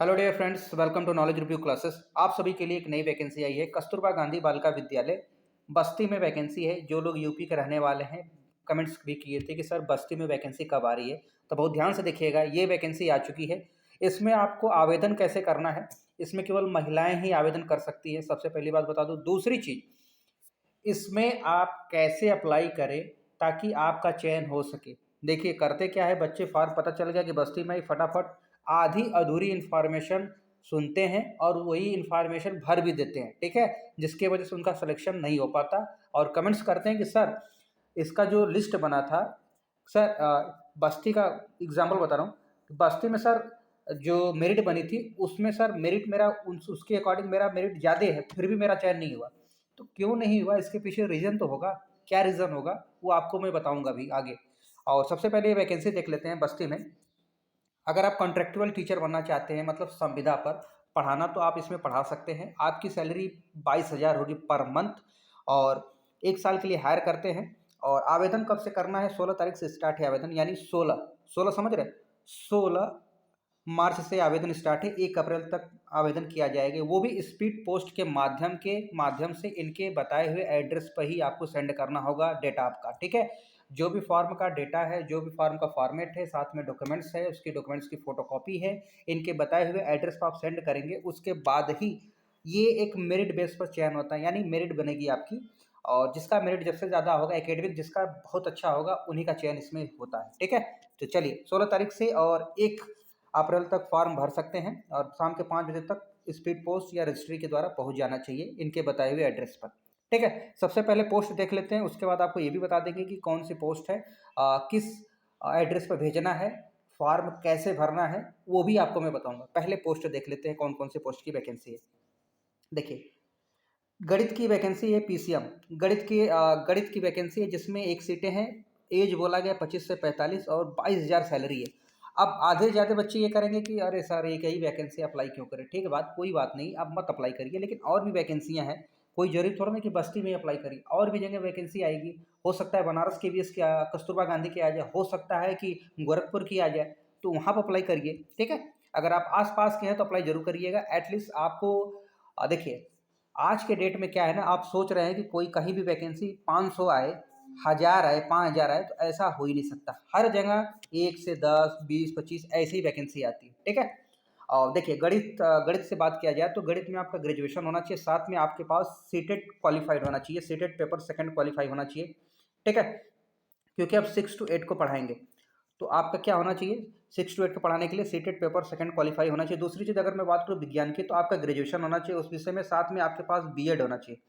Hello dear friends, welcome to knowledge review classes. आप सभी के लिए एक नई वैकेंसी आई है। कस्तूरबा गांधी बालिका विद्यालय बस्ती में वैकेंसी है। जो लोग यूपी के रहने वाले हैं, कमेंट्स भी किए थे कि सर बस्ती में वैकेंसी कब आ रही है, तो बहुत ध्यान से देखिएगा। ये वैकेंसी आ चुकी है। इसमें आपको आवेदन कैसे करना है, इसमें केवल महिलाएं ही आवेदन कर सकती है। सबसे पहली बात बता दूं। दूसरी चीज, इसमें आप कैसे अप्लाई करें ताकि आपका चयन हो सके। देखिए करते क्या है, बच्चे फॉर्म पता चल गया कि बस्ती में ही फटाफट आधी अधूरी इंफॉर्मेशन सुनते हैं और वही इंफॉर्मेशन भर भी देते हैं, ठीक है, जिसकी वजह से उनका सिलेक्शन नहीं हो पाता और कमेंट्स करते हैं कि सर इसका जो लिस्ट बना था, सर बस्ती का एग्जाम्पल बता रहा हूँ। बस्ती में सर जो मेरिट बनी थी उसमें सर मेरिट मेरा उसके अकॉर्डिंग मेरा मेरिट ज़्यादा है, फिर भी मेरा चयन नहीं हुआ। तो क्यों नहीं हुआ, इसके पीछे रीज़न तो होगा। क्या रीज़न होगा वो आपको मैं बताऊंगा अभी आगे। और सबसे पहले ये वैकेंसी देख लेते हैं बस्ती में। अगर आप कॉन्ट्रेक्चुअल टीचर बनना चाहते हैं, मतलब संविदा पर पढ़ाना, तो आप इसमें पढ़ा सकते हैं। आपकी सैलरी 22,000 होगी पर मंथ और 1 साल के लिए हायर करते हैं। और आवेदन कब से करना है? 16 तारीख से स्टार्ट है आवेदन, यानी 16 समझ रहे, 16 मार्च से आवेदन स्टार्ट है। 1 अप्रैल तक आवेदन किया जाएगा। वो भी स्पीड पोस्ट के माध्यम से इनके बताए हुए एड्रेस पर ही आपको सेंड करना होगा डेटा आपका, ठीक है। जो भी फॉर्म का डेटा है, जो भी फॉर्म का फॉर्मेट है, साथ में डॉक्यूमेंट्स है, उसकी डॉक्यूमेंट्स की फोटोकॉपी है, इनके बताए हुए एड्रेस पर आप सेंड करेंगे। उसके बाद ही ये एक मेरिट बेस पर चयन होता है, यानी मेरिट बनेगी आपकी। और जिसका मेरिट सबसे ज़्यादा होगा, एकेडमिक जिसका बहुत अच्छा होगा, उन्हीं का चयन इसमें होता है, ठीक है। तो चलिए 16 तारीख से और 1 अप्रैल तक फॉर्म भर सकते हैं और शाम के 5 बजे तक स्पीड पोस्ट या रजिस्ट्री के द्वारा पहुंच जाना चाहिए इनके बताए हुए एड्रेस पर, ठीक है। सबसे पहले पोस्ट देख लेते हैं, उसके बाद आपको ये भी बता देंगे कि कौन सी पोस्ट है, किस एड्रेस पर भेजना है, फॉर्म कैसे भरना है, वो भी आपको मैं बताऊंगा। पहले पोस्ट देख लेते हैं कौन कौन से पोस्ट की वैकेंसी है। देखिए गणित की वैकेंसी है, पीसीएम गणित की वैकेंसी है, जिसमें एक सीटें हैं। एज बोला गया 25 से 45 और 22,000 सैलरी है। अब आधे ज़्यादा बच्चे ये करेंगे कि अरे सर एक ही वैकेंसी अप्लाई क्यों करें। ठीक है, बात कोई बात नहीं, आप मत अप्लाई करिए, लेकिन और भी वैकेंसियां हैं। कोई जरूरी थोड़ा ना कि बस्ती में अप्लाई करिए, और भी जगह वैकेंसी आएगी। हो सकता है बनारस के भी इसके कस्तूरबा गांधी के आ जाए, हो सकता है कि गोरखपुर की आ जाए, तो वहाँ पर अप्लाई करिए, ठीक है। अगर आप आस पास के हैं तो अप्लाई जरूर करिएगा। एटलीस्ट आपको देखिए आज के डेट में क्या है ना, आप सोच रहे हैं कि कोई कहीं भी वैकेंसी 500 आए, 1000 आए, 5000 आए, तो ऐसा हो ही नहीं सकता। हर जगह 1 से 10, 20, 25 ऐसी ही वैकेंसी आती है, ठीक है। और देखिए गणित से बात किया जाए तो गणित में आपका ग्रेजुएशन होना चाहिए, साथ में आपके पास सीटेट क्वालिफाइड होना चाहिए, सीटेट पेपर सेकंड क्वालिफाई होना चाहिए, ठीक है। क्योंकि आप 6 to 8 को पढ़ाएंगे, तो आपका क्या होना चाहिए, 6 to 8 को पढ़ाने के लिए सीटेट पेपर सेकंड क्वालिफाई होना चाहिए। दूसरी चीज़, अगर मैं बात करूँ विज्ञान की, तो आपका ग्रेजुएशन होना चाहिए उस विषय में, साथ में आपके पास बीएड होना चाहिए,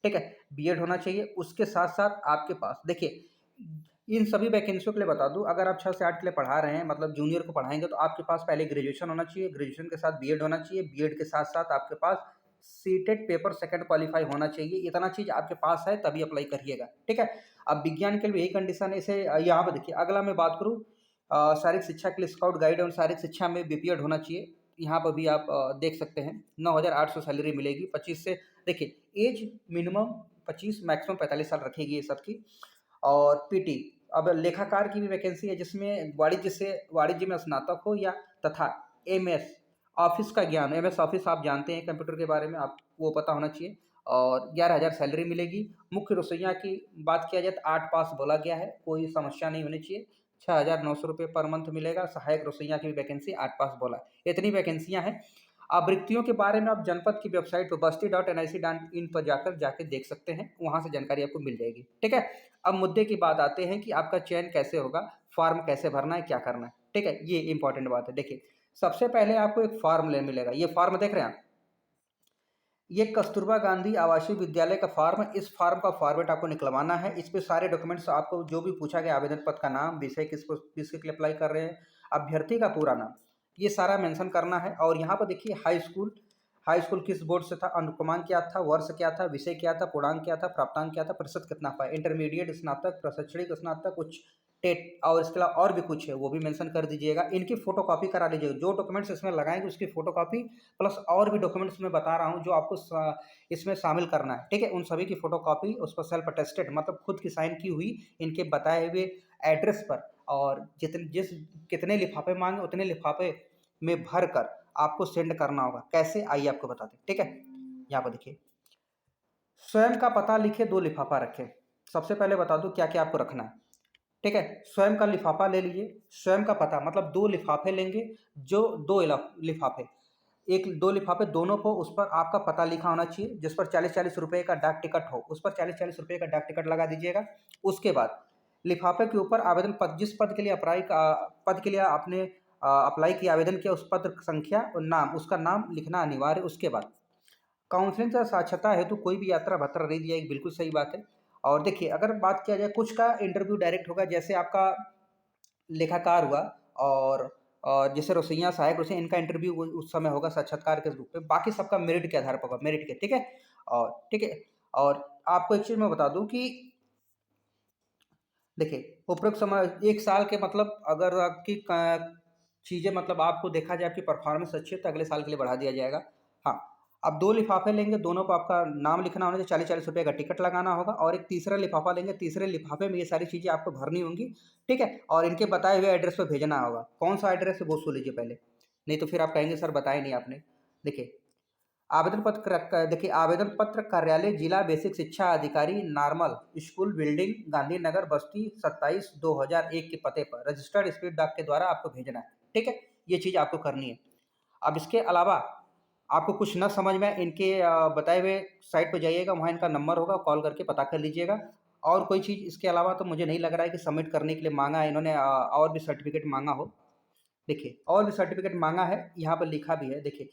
ठीक है। बीएड होना चाहिए। उसके साथ साथ आपके पास देखिए, इन सभी वैकेंसियों के लिए बता दूं, अगर आप 6 से 8 के लिए पढ़ा रहे हैं, मतलब जूनियर को पढ़ाएंगे, तो आपके पास पहले ग्रेजुएशन होना चाहिए, ग्रेजुएशन के साथ बीएड होना चाहिए, बीएड के साथ साथ आपके पास सीटेट पेपर सेकंड क्वालिफाई होना चाहिए। इतना चीज आपके पास है तभी अप्लाई करिएगा, ठीक है। अब विज्ञान के लिए यही कंडीशन है। इसे यहाँ पर देखिए, अगला मैं बात करूँ शारीरिक शिक्षा के लिए स्काउट गाइड और शारीरिक शिक्षा में बीपीएड होना चाहिए। यहाँ पर भी आप देख सकते हैं 9,800 सैलरी मिलेगी 25 से। देखिए एज मिनिमम 25, मैक्सिमम 45 साल रखेगी ये सबकी। और पीटी, अब लेखाकार की भी वैकेंसी है, जिसमें वाणिज्य में स्नातक हो या तथा एमएस ऑफिस का ज्ञान, एमएस ऑफिस आप जानते हैं कंप्यूटर के बारे में, आप वो पता होना चाहिए। और 11,000 सैलरी मिलेगी। मुख्य रसोइया की बात किया जाए तो 8 पास बोला गया है, कोई समस्या नहीं होनी चाहिए। 6,900 रुपये पर मंथ मिलेगा। सहायक रसोइया की भी वैकेंसी 8 पास बोला है। इतनी वैकेंसियां हैं। अब रिक्तियों के बारे में आप जनपद की वेबसाइट पर basti.nic.in पर जाके देख सकते हैं, वहां से जानकारी आपको मिल जाएगी, ठीक है। अब मुद्दे की बात आते हैं कि आपका चयन कैसे होगा, फॉर्म कैसे भरना है, क्या करना है, ठीक है। ये इंपॉर्टेंट बात है। देखिए सबसे पहले आपको एक फॉर्म ले मिलेगा, ये फॉर्म देख रहे हैं आप, ये कस्तूरबा गांधी आवासीय विद्यालय का फॉर्म है। इस फॉर्म का फॉर्मेट आपको निकलवाना है। इस पे सारे डॉक्यूमेंट्स आपको जो भी पूछा गया, आवेदन पत्र का नाम, विषय किसके लिए अप्लाई कर रहे हैं, अभ्यर्थी का पूरा नाम, ये सारा मेंशन करना है। और यहाँ पर देखिए हाई स्कूल किस बोर्ड से था, अनुक्रमांक क्या था, वर्ष क्या था, विषय क्या था, पूर्णांक क्या था, प्राप्तांक क्या था, प्रतिशत कितना पाया, इंटरमीडिएट, स्नातक, प्रशिक्षणिक स्नातक, उच्च टेट, और इसके अलावा और भी कुछ है वो भी मेंशन कर दीजिएगा। इनकी फोटोकॉपी करा लीजिएगा। जो डॉक्यूमेंट्स इसमें लगाएंगे उसकी फोटोकॉपी प्लस और भी डॉक्यूमेंट्स मैं बता रहा हूँ जो आपको इसमें शामिल करना है, ठीक है। उन सभी की फोटोकॉपी, उस पर सेल्फ अटेस्टेड, मतलब खुद की साइन की हुई, इनके बताए हुए एड्रेस पर, और जितने कितने लिफाफे मांगे उतने लिफाफे में भर कर आपको सेंड करना होगा। कैसे, आइए आपको बताते हैं, ठीक है। यहाँ पर देखिए, स्वयं का पता लिखे, 2 लिफाफा रखें। सबसे पहले बता दूं क्या क्या आपको रखना है, ठीक है। स्वयं का लिफाफा ले लीजिए, स्वयं का पता मतलब 2 लिफाफे लेंगे, जो 2 लिफाफे, एक 2 लिफाफे दोनों को उस पर आपका पता लिखा होना चाहिए, जिस पर 40-40 रुपए का डाक टिकट हो, उस पर 40-40 रुपए का डाक टिकट लगा दीजिएगा। उसके बाद लिफाफे के ऊपर आवेदन पत्र, जिस पद के लिए पद के लिए आपने अप्लाई किया, आवेदन किया, उस पत्र संख्या और नाम, उसका नाम लिखना अनिवार्य। उसके बाद काउंसलिंग तथा साक्षरता हेतु कोई भी यात्रा भत्ता नहीं दिया, एक बिल्कुल सही बात है। और देखिए, अगर बात किया जाए, कुछ का इंटरव्यू डायरेक्ट होगा, जैसे आपका लेखाकार हुआ, और जैसे रसोइया, सहायक रसोइया, इनका इंटरव्यू उस समय होगा साक्षात्कार के रूप में। बाकी सबका मेरिट के आधार पर होगा, मेरिट के, ठीक है। और ठीक है, और आपको एक चीज़ मैं बता दूं कि देखिए, उपरोक्त समय 1 साल के मतलब अगर आपकी चीज़ें मतलब आपको देखा जाए आपकी परफॉर्मेंस अच्छी है तो अगले साल के लिए बढ़ा दिया जाएगा। हाँ, अब 2 लिफाफे लेंगे, दोनों पे आपका नाम लिखना होना चाहिए, 40-40 रुपए का टिकट लगाना होगा, और एक तीसरा लिफाफा लेंगे, तीसरे लिफाफे में ये सारी चीज़ें आपको भरनी होंगी, ठीक है। और इनके बताए हुए एड्रेस पे भेजना होगा। कौन सा एड्रेस है वो सुन लीजिए पहले, नहीं तो फिर आप कहेंगे सर बताया नहीं आपने। देखिए, आवेदन पत्र देखिए, आवेदन पत्र कार्यालय जिला बेसिक शिक्षा अधिकारी, नॉर्मल स्कूल बिल्डिंग, गांधीनगर, बस्ती 27/2001 के पते पर रजिस्टर्ड स्पीड डाक के द्वारा आपको भेजना है, ठीक है। ये चीज़ आपको करनी है। अब इसके अलावा आपको कुछ न समझ में, इनके बताए हुए साइट पर जाइएगा, वहाँ इनका नंबर होगा, कॉल करके पता कर लीजिएगा। और कोई चीज़ इसके अलावा तो मुझे नहीं लग रहा है कि सबमिट करने के लिए मांगा है इन्होंने, और भी सर्टिफिकेट मांगा हो। देखिए, और भी सर्टिफिकेट मांगा है, यहाँ पर लिखा भी है। देखिए,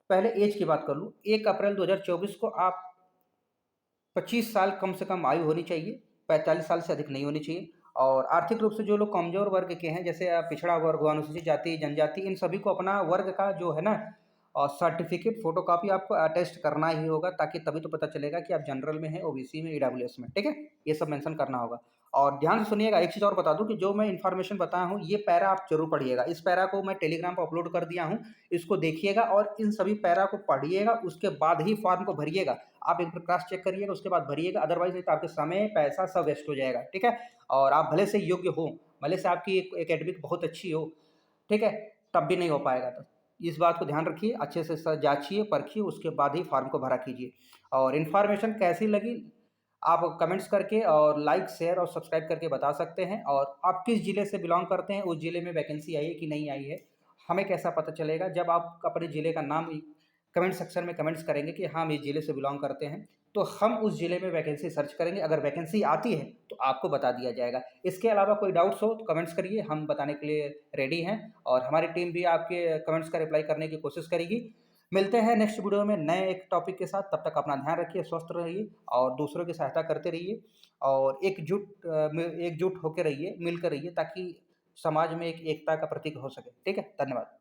पहले एज की बात कर लूँ, 1 अप्रैल 2024 को आप 25 साल कम से कम आयु होनी चाहिए, 45 साल से अधिक नहीं होनी चाहिए। और आर्थिक रूप से जो लोग कमज़ोर वर्ग के हैं, जैसे पिछड़ा वर्ग हुआ, अनुसूचित जाति, जनजाति, इन सभी को अपना वर्ग का जो है ना सर्टिफिकेट फ़ोटोकॉपी आपको अटेस्ट करना ही होगा, ताकि तभी तो पता चलेगा कि आप जनरल में हैं, ओबीसी में, ईडब्ल्यूएस में, ठीक है? ये सब मेंशन करना होगा। और ध्यान से सुनिएगा, एक चीज़ और बता दूँ कि जो मैं इन्फॉर्मेशन बताया हूँ, ये पैरा आप ज़रूर पढ़िएगा। इस पैरा को मैं टेलीग्राम पे अपलोड कर दिया हूँ, इसको देखिएगा और इन सभी पैरा को पढ़िएगा, उसके बाद ही फॉर्म को भरिएगा। आप एक बार क्रॉस चेक करिएगा, उसके बाद भरिएगा, अदरवाइज़ नहीं तो आपके समय, पैसा सब वेस्ट हो जाएगा, ठीक है? और आप भले से योग्य हो, भले से आपकी एक एकेडमिक बहुत अच्छी हो, ठीक है? तब भी नहीं हो पाएगा। तो इस बात को ध्यान रखिए, अच्छे से जाँचिए, परखिए, उसके बाद ही फॉर्म को भरा कीजिए। और इन्फॉर्मेशन कैसी लगी, आप कमेंट्स करके और लाइक, शेयर और सब्सक्राइब करके बता सकते हैं। और आप किस ज़िले से बिलॉन्ग करते हैं, उस ज़िले में वैकेंसी आई है कि नहीं आई है, हमें कैसा पता चलेगा? जब आप अपने ज़िले का नाम कमेंट सेक्शन में कमेंट्स करेंगे कि हम इस ज़िले से बिलॉन्ग करते हैं, तो हम उस ज़िले में वैकेंसी सर्च करेंगे। अगर वैकेंसी आती है, तो आपको बता दिया जाएगा। इसके अलावा कोई डाउट्स हो तो कमेंट्स करिए, हम बताने के लिए रेडी हैं, और हमारी टीम भी आपके कमेंट्स का रिप्लाई करने की कोशिश करेगी। मिलते हैं नेक्स्ट वीडियो में नए एक टॉपिक के साथ। तब तक अपना ध्यान रखिए, स्वस्थ रहिए और दूसरों की सहायता करते रहिए, और एकजुट होकर रहिए, मिलकर रहिए, ताकि समाज में एक एकता का प्रतीक हो सके। ठीक है, धन्यवाद।